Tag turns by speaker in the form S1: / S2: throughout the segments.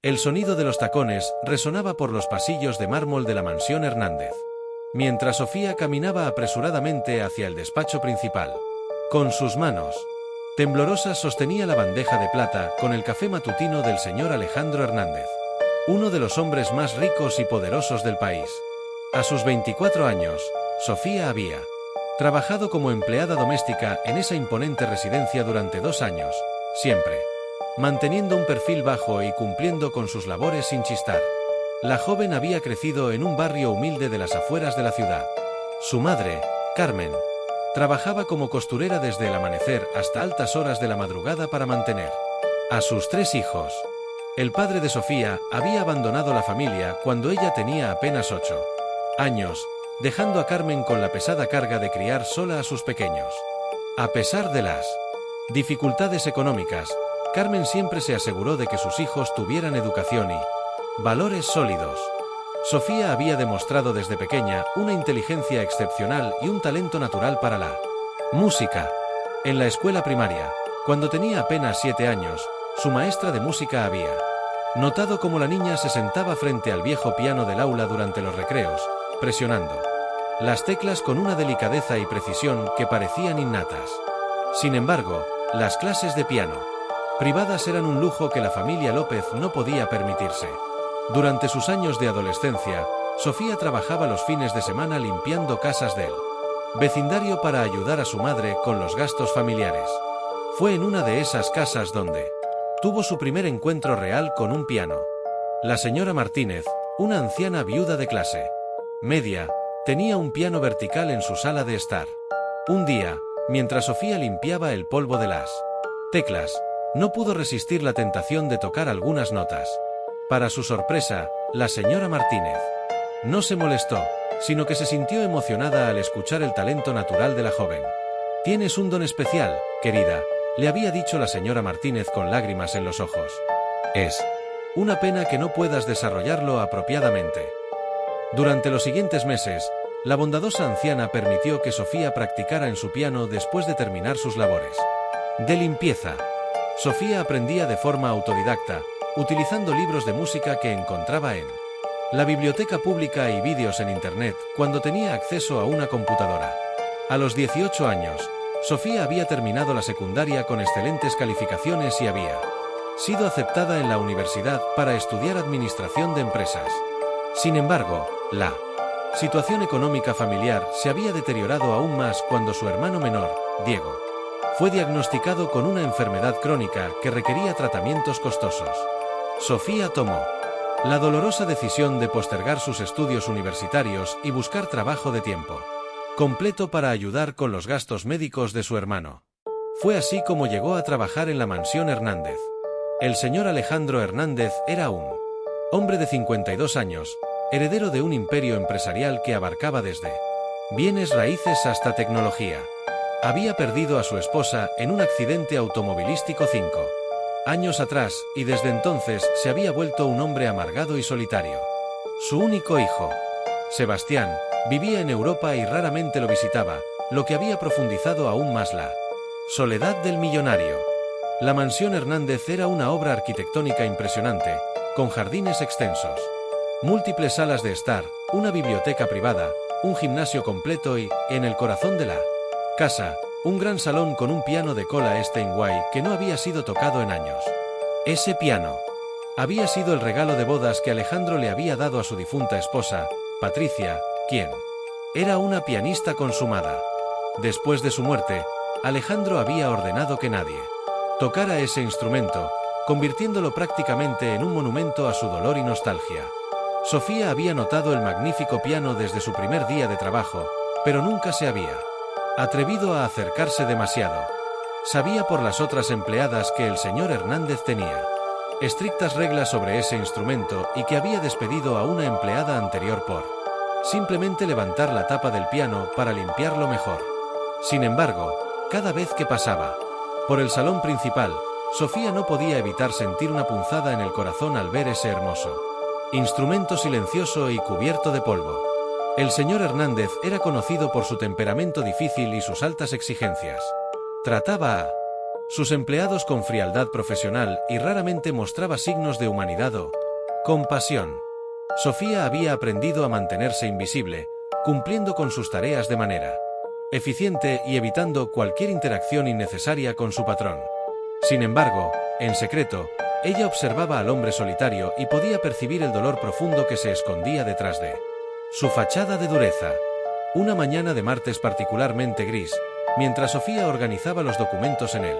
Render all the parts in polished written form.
S1: El sonido de los tacones resonaba por los pasillos de mármol de la mansión Hernández, mientras Sofía caminaba apresuradamente hacia el despacho principal. Con sus manos temblorosas sostenía la bandeja de plata con el café matutino del señor Alejandro Hernández, uno de los hombres más ricos y poderosos del país. A sus 24 años, Sofía había trabajado como empleada doméstica en esa imponente residencia durante 2 años, siempre manteniendo un perfil bajo y cumpliendo con sus labores sin chistar. La joven había crecido en un barrio humilde de las afueras de la ciudad. Su madre, Carmen, trabajaba como costurera desde el amanecer hasta altas horas de la madrugada para mantener a sus 3 hijos. El padre de Sofía había abandonado la familia cuando ella tenía apenas 8 años, dejando a Carmen con la pesada carga de criar sola a sus pequeños. A pesar de las dificultades económicas, Carmen siempre se aseguró de que sus hijos tuvieran educación y valores sólidos. Sofía había demostrado desde pequeña una inteligencia excepcional y un talento natural para la música. En la escuela primaria, cuando tenía apenas 7 años, su maestra de música había notado cómo la niña se sentaba frente al viejo piano del aula durante los recreos, presionando las teclas con una delicadeza y precisión que parecían innatas. Sin embargo, las clases de piano privadas eran un lujo que la familia López no podía permitirse. Durante sus años de adolescencia, Sofía trabajaba los fines de semana limpiando casas del vecindario para ayudar a su madre con los gastos familiares. Fue en una de esas casas donde tuvo su primer encuentro real con un piano. La señora Martínez, una anciana viuda de clase media, tenía un piano vertical en su sala de estar. Un día, mientras Sofía limpiaba el polvo de las teclas, no pudo resistir la tentación de tocar algunas notas. Para su sorpresa, la señora Martínez no se molestó, sino que se sintió emocionada al escuchar el talento natural de la joven. «Tienes un don especial, querida», le había dicho la señora Martínez con lágrimas en los ojos. «Es una pena que no puedas desarrollarlo apropiadamente». Durante los siguientes meses, la bondadosa anciana permitió que Sofía practicara en su piano después de terminar sus labores de limpieza. Sofía aprendía de forma autodidacta, utilizando libros de música que encontraba en la biblioteca pública y vídeos en internet cuando tenía acceso a una computadora. A los 18 años, Sofía había terminado la secundaria con excelentes calificaciones y había sido aceptada en la universidad para estudiar administración de empresas. Sin embargo, la situación económica familiar se había deteriorado aún más cuando su hermano menor, Diego, fue diagnosticado con una enfermedad crónica que requería tratamientos costosos. Sofía tomó la dolorosa decisión de postergar sus estudios universitarios y buscar trabajo de tiempo completo para ayudar con los gastos médicos de su hermano. Fue así como llegó a trabajar en la mansión Hernández. El señor Alejandro Hernández era un hombre de 52 años, heredero de un imperio empresarial que abarcaba desde bienes raíces hasta tecnología. Había perdido a su esposa en un accidente automovilístico 5 años atrás y desde entonces se había vuelto un hombre amargado y solitario. Su único hijo, Sebastián, vivía en Europa y raramente lo visitaba, lo que había profundizado aún más la soledad del millonario. La mansión Hernández era una obra arquitectónica impresionante, con jardines extensos, múltiples salas de estar, una biblioteca privada, un gimnasio completo y, en el corazón de la casa, un gran salón con un piano de cola Steinway que no había sido tocado en años. Ese piano había sido el regalo de bodas que Alejandro le había dado a su difunta esposa, Patricia, quien era una pianista consumada. Después de su muerte, Alejandro había ordenado que nadie tocara ese instrumento, convirtiéndolo prácticamente en un monumento a su dolor y nostalgia. Sofía había notado el magnífico piano desde su primer día de trabajo, pero nunca se había atrevido a acercarse demasiado. Sabía por las otras empleadas que el señor Hernández tenía estrictas reglas sobre ese instrumento y que había despedido a una empleada anterior por simplemente levantar la tapa del piano para limpiarlo mejor. Sin embargo, cada vez que pasaba por el salón principal, Sofía no podía evitar sentir una punzada en el corazón al ver ese hermoso instrumento silencioso y cubierto de polvo. El señor Hernández era conocido por su temperamento difícil y sus altas exigencias. Trataba a sus empleados con frialdad profesional y raramente mostraba signos de humanidad o compasión. Sofía había aprendido a mantenerse invisible, cumpliendo con sus tareas de manera eficiente y evitando cualquier interacción innecesaria con su patrón. Sin embargo, en secreto, ella observaba al hombre solitario y podía percibir el dolor profundo que se escondía detrás de su fachada de dureza. Una mañana de martes particularmente gris, mientras Sofía organizaba los documentos en el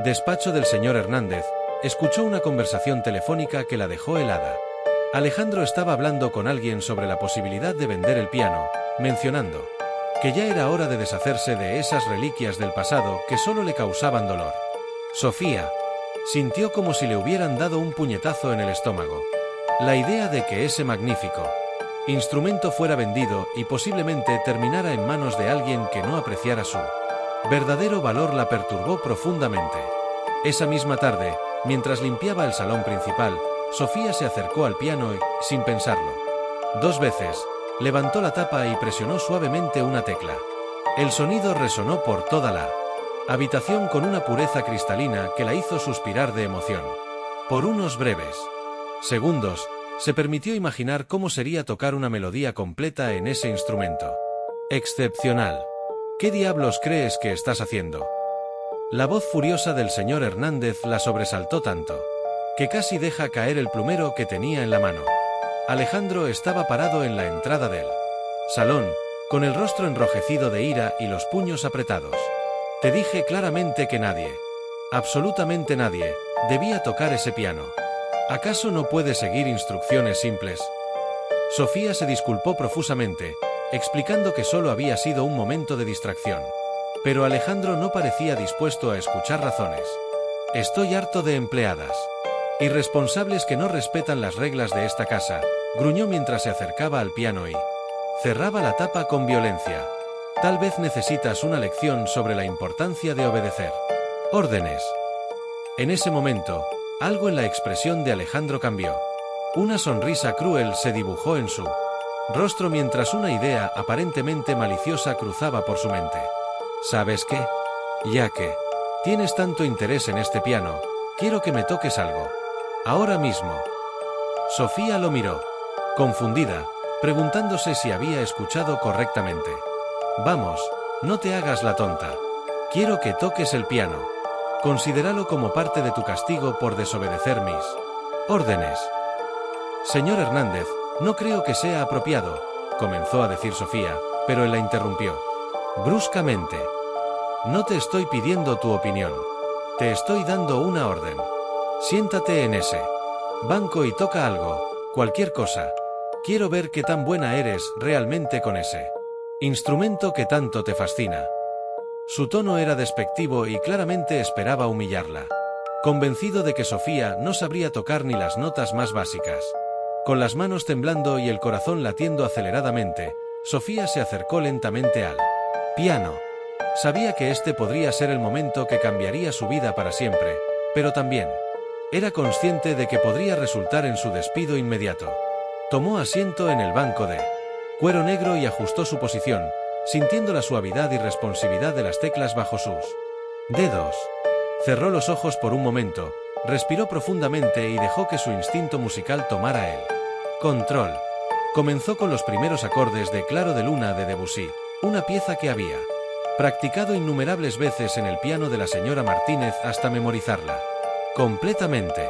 S1: despacho del señor Hernández, escuchó una conversación telefónica que la dejó helada. Alejandro estaba hablando con alguien sobre la posibilidad de vender el piano, mencionando que ya era hora de deshacerse de esas reliquias del pasado que solo le causaban dolor. Sofía sintió como si le hubieran dado un puñetazo en el estómago. La idea de que ese magnífico instrumento fuera vendido y posiblemente terminara en manos de alguien que no apreciara su verdadero valor la perturbó profundamente. Esa misma tarde, mientras limpiaba el salón principal, Sofía se acercó al piano y, sin pensarlo 2 veces, levantó la tapa y presionó suavemente una tecla. El sonido resonó por toda la habitación con una pureza cristalina que la hizo suspirar de emoción. Por unos breves segundos, se permitió imaginar cómo sería tocar una melodía completa en ese instrumento. Excepcional. ¿Qué diablos crees que estás haciendo? La voz furiosa del señor Hernández la sobresaltó tanto que casi deja caer el plumero que tenía en la mano. Alejandro estaba parado en la entrada del salón, con el rostro enrojecido de ira y los puños apretados. Te dije claramente que nadie, absolutamente nadie, debía tocar ese piano. ¿Acaso no puedes seguir instrucciones simples? Sofía se disculpó profusamente, explicando que solo había sido un momento de distracción. Pero Alejandro no parecía dispuesto a escuchar razones. Estoy harto de empleadas irresponsables que no respetan las reglas de esta casa, gruñó mientras se acercaba al piano y cerraba la tapa con violencia. Tal vez necesitas una lección sobre la importancia de obedecer órdenes. En ese momento, algo en la expresión de Alejandro cambió. Una sonrisa cruel se dibujó en su rostro mientras una idea aparentemente maliciosa cruzaba por su mente. ¿Sabes qué? Ya que tienes tanto interés en este piano, quiero que me toques algo. Ahora mismo. Sofía lo miró, confundida, preguntándose si había escuchado correctamente. Vamos, no te hagas la tonta. Quiero que toques el piano. Considéralo como parte de tu castigo por desobedecer mis órdenes. Señor Hernández, no creo que sea apropiado, comenzó a decir Sofía, pero él la interrumpió bruscamente. No te estoy pidiendo tu opinión. Te estoy dando una orden. Siéntate en ese banco y toca algo, cualquier cosa. Quiero ver qué tan buena eres realmente con ese instrumento que tanto te fascina. Su tono era despectivo y claramente esperaba humillarla. Convencido de que Sofía no sabría tocar ni las notas más básicas. Con las manos temblando y el corazón latiendo aceleradamente, Sofía se acercó lentamente al piano. Sabía que este podría ser el momento que cambiaría su vida para siempre, pero también era consciente de que podría resultar en su despido inmediato. Tomó asiento en el banco de cuero negro y ajustó su posición, sintiendo la suavidad y responsividad de las teclas bajo sus dedos. Cerró los ojos por un momento, respiró profundamente y dejó que su instinto musical tomara el control. Comenzó con los primeros acordes de Claro de Luna de Debussy, una pieza que había practicado innumerables veces en el piano de la señora Martínez hasta memorizarla completamente.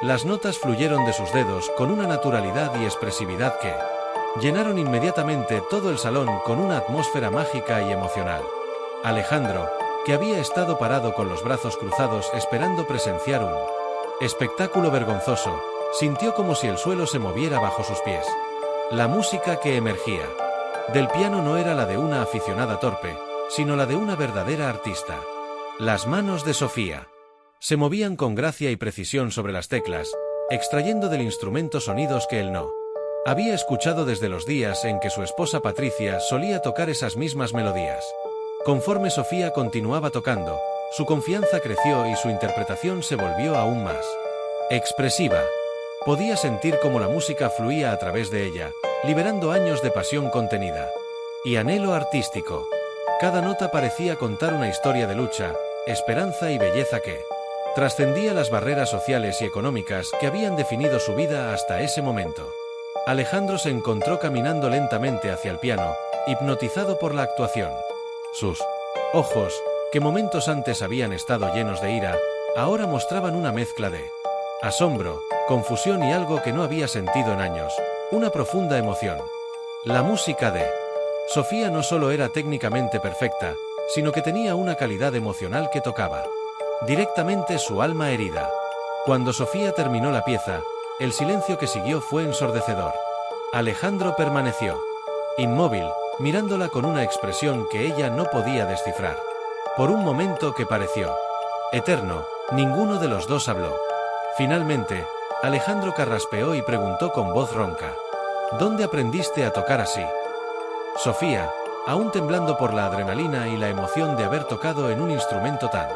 S1: Las notas fluyeron de sus dedos con una naturalidad y expresividad que llenaron inmediatamente todo el salón con una atmósfera mágica y emocional. Alejandro, que había estado parado con los brazos cruzados esperando presenciar un espectáculo vergonzoso, sintió como si el suelo se moviera bajo sus pies. La música que emergía del piano no era la de una aficionada torpe, sino la de una verdadera artista. Las manos de Sofía se movían con gracia y precisión sobre las teclas, extrayendo del instrumento sonidos que él no había escuchado desde los días en que su esposa Patricia solía tocar esas mismas melodías. Conforme Sofía continuaba tocando, su confianza creció y su interpretación se volvió aún más expresiva. Podía sentir cómo la música fluía a través de ella, liberando años de pasión contenida y anhelo artístico. Cada nota parecía contar una historia de lucha, esperanza y belleza que trascendía las barreras sociales y económicas que habían definido su vida hasta ese momento. Alejandro se encontró caminando lentamente hacia el piano, hipnotizado por la actuación. Sus ojos, que momentos antes habían estado llenos de ira, ahora mostraban una mezcla de asombro, confusión y algo que no había sentido en años, una profunda emoción. La música de Sofía no solo era técnicamente perfecta, sino que tenía una calidad emocional que tocaba directamente su alma herida. Cuando Sofía terminó la pieza, el silencio que siguió fue ensordecedor. Alejandro permaneció inmóvil, mirándola con una expresión que ella no podía descifrar. Por un momento que pareció eterno, ninguno de los dos habló. Finalmente, Alejandro carraspeó y preguntó con voz ronca: ¿Dónde aprendiste a tocar así? Sofía, aún temblando por la adrenalina y la emoción de haber tocado en un instrumento tan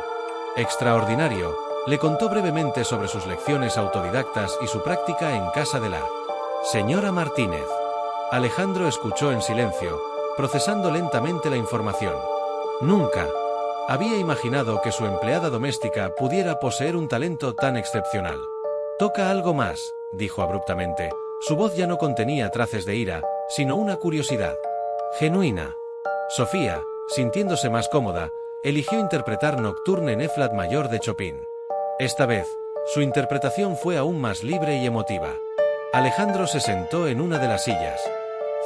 S1: extraordinario, le contó brevemente sobre sus lecciones autodidactas y su práctica en casa de la señora Martínez. Alejandro escuchó en silencio, procesando lentamente la información. Nunca había imaginado que su empleada doméstica pudiera poseer un talento tan excepcional. «Toca algo más», dijo abruptamente. Su voz ya no contenía traces de ira, sino una curiosidad genuina. Sofía, sintiéndose más cómoda, eligió interpretar Nocturne en E-flat mayor de Chopin. Esta vez, su interpretación fue aún más libre y emotiva. Alejandro se sentó en una de las sillas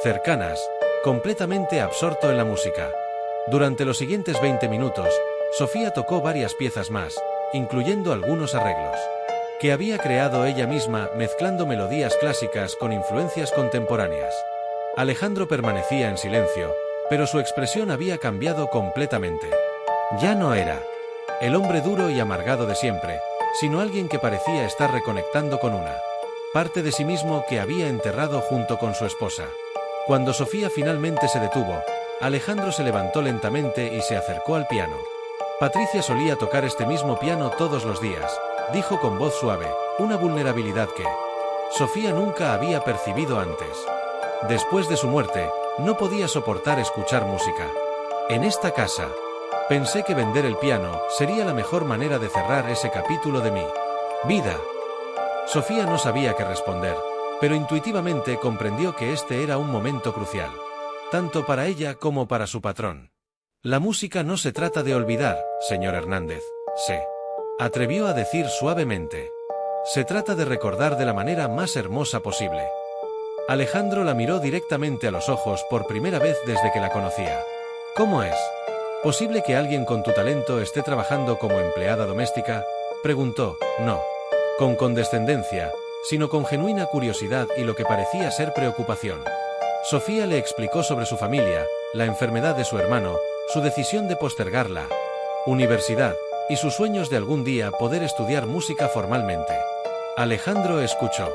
S1: cercanas, completamente absorto en la música. Durante los siguientes 20 minutos, Sofía tocó varias piezas más, incluyendo algunos arreglos que había creado ella misma, mezclando melodías clásicas con influencias contemporáneas. Alejandro permanecía en silencio, pero su expresión había cambiado completamente. Ya no era el hombre duro y amargado de siempre, sino alguien que parecía estar reconectando con una parte de sí mismo que había enterrado junto con su esposa. Cuando Sofía finalmente se detuvo, Alejandro se levantó lentamente y se acercó al piano. Patricia solía tocar este mismo piano todos los días, dijo con voz suave, una vulnerabilidad que Sofía nunca había percibido antes. Después de su muerte, no podía soportar escuchar música. En esta casa, pensé que vender el piano sería la mejor manera de cerrar ese capítulo de mi vida. Sofía no sabía qué responder, pero intuitivamente comprendió que este era un momento crucial, tanto para ella como para su patrón. La música no se trata de olvidar, señor Hernández, se atrevió a decir suavemente. Se trata de recordar de la manera más hermosa posible. Alejandro la miró directamente a los ojos por primera vez desde que la conocía. ¿Cómo es posible que alguien con tu talento esté trabajando como empleada doméstica?, preguntó, no con condescendencia, sino con genuina curiosidad y lo que parecía ser preocupación. Sofía le explicó sobre su familia, la enfermedad de su hermano, su decisión de postergar la universidad, y sus sueños de algún día poder estudiar música formalmente. Alejandro escuchó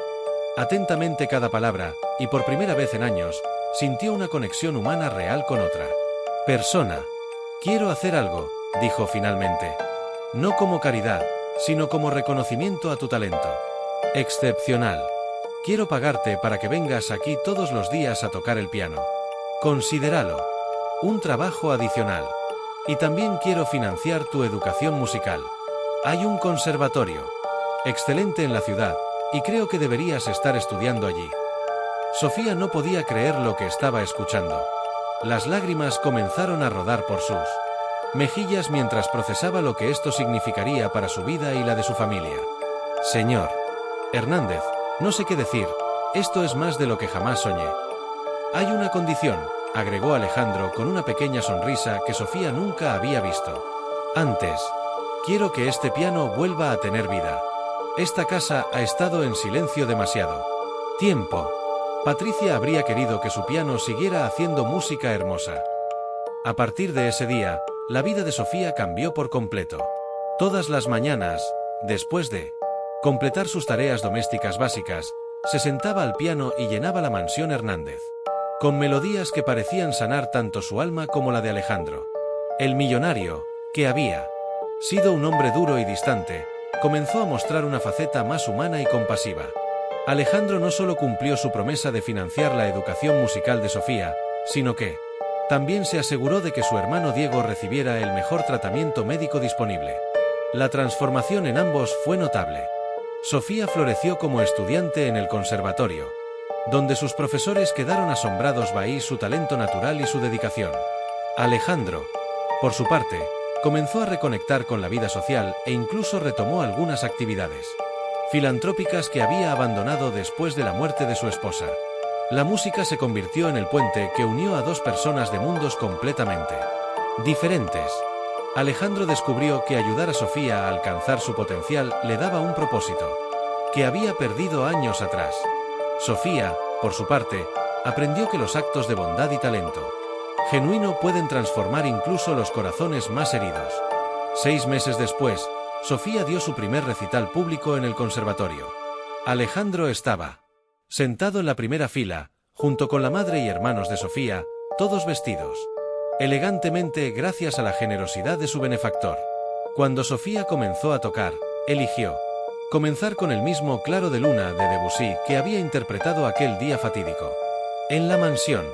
S1: atentamente cada palabra, y por primera vez en años, sintió una conexión humana real con otra persona. Quiero hacer algo, dijo finalmente. No como caridad, sino como reconocimiento a tu talento excepcional. Quiero pagarte para que vengas aquí todos los días a tocar el piano. Considéralo un trabajo adicional. Y también quiero financiar tu educación musical. Hay un conservatorio excelente en la ciudad, y creo que deberías estar estudiando allí. Sofía no podía creer lo que estaba escuchando. Las lágrimas comenzaron a rodar por sus mejillas mientras procesaba lo que esto significaría para su vida y la de su familia. Señor Hernández, no sé qué decir, esto es más de lo que jamás soñé. Hay una condición, agregó Alejandro con una pequeña sonrisa que Sofía nunca había visto antes. Quiero que este piano vuelva a tener vida. Esta casa ha estado en silencio demasiado tiempo. Patricia habría querido que su piano siguiera haciendo música hermosa. A partir de ese día, la vida de Sofía cambió por completo. Todas las mañanas, después de completar sus tareas domésticas básicas, se sentaba al piano y llenaba la mansión Hernández con melodías que parecían sanar tanto su alma como la de Alejandro. El millonario, que había sido un hombre duro y distante, comenzó a mostrar una faceta más humana y compasiva. Alejandro no solo cumplió su promesa de financiar la educación musical de Sofía, sino que También se aseguró de que su hermano Diego recibiera el mejor tratamiento médico disponible. La transformación en ambos fue notable. Sofía floreció como estudiante en el conservatorio, donde sus profesores quedaron asombrados by su talento natural y su dedicación. Alejandro, por su parte, comenzó a reconectar con la vida social e incluso retomó algunas actividades filantrópicas que había abandonado después de la muerte de su esposa. La música se convirtió en el puente que unió a dos personas de mundos completamente diferentes. Alejandro descubrió que ayudar a Sofía a alcanzar su potencial le daba un propósito que había perdido años atrás. Sofía, por su parte, aprendió que los actos de bondad y talento genuino pueden transformar incluso los corazones más heridos. 6 meses después, Sofía dio su primer recital público en el conservatorio. Alejandro estaba sentado en la primera fila, junto con la madre y hermanos de Sofía, todos vestidos elegantemente gracias a la generosidad de su benefactor. Cuando Sofía comenzó a tocar, eligió comenzar con el mismo Claro de Luna de Debussy que había interpretado aquel día fatídico en la mansión.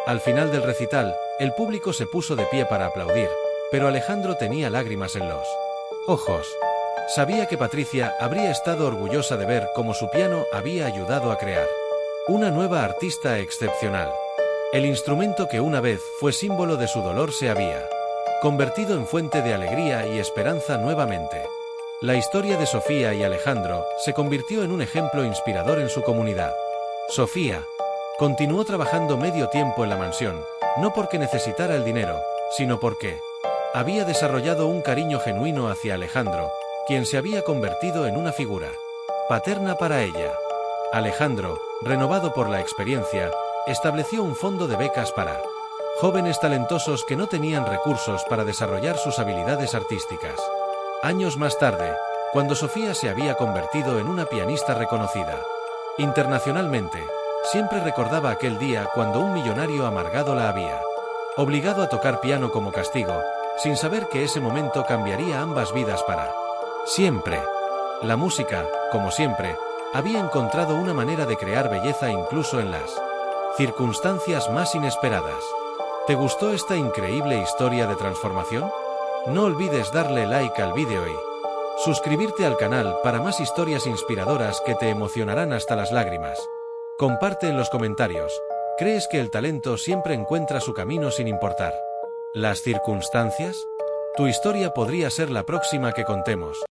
S1: Al final del recital, el público se puso de pie para aplaudir, pero Alejandro tenía lágrimas en los ojos. Sabía que Patricia habría estado orgullosa de ver cómo su piano había ayudado a crear una nueva artista excepcional. El instrumento que una vez fue símbolo de su dolor se había convertido en fuente de alegría y esperanza nuevamente. La historia de Sofía y Alejandro se convirtió en un ejemplo inspirador en su comunidad. Sofía continuó trabajando medio tiempo en la mansión, no porque necesitara el dinero, sino porque había desarrollado un cariño genuino hacia Alejandro, quien se había convertido en una figura paterna para ella. Alejandro, renovado por la experiencia, estableció un fondo de becas para jóvenes talentosos que no tenían recursos para desarrollar sus habilidades artísticas. Años más tarde, cuando Sofía se había convertido en una pianista reconocida internacionalmente, siempre recordaba aquel día cuando un millonario amargado la había obligado a tocar piano como castigo, sin saber que ese momento cambiaría ambas vidas para siempre. La música, como siempre, había encontrado una manera de crear belleza incluso en las circunstancias más inesperadas. ¿Te gustó esta increíble historia de transformación? No olvides darle like al vídeo y suscribirte al canal para más historias inspiradoras que te emocionarán hasta las lágrimas. Comparte en los comentarios. ¿Crees que el talento siempre encuentra su camino sin importar las circunstancias? Tu historia podría ser la próxima que contemos.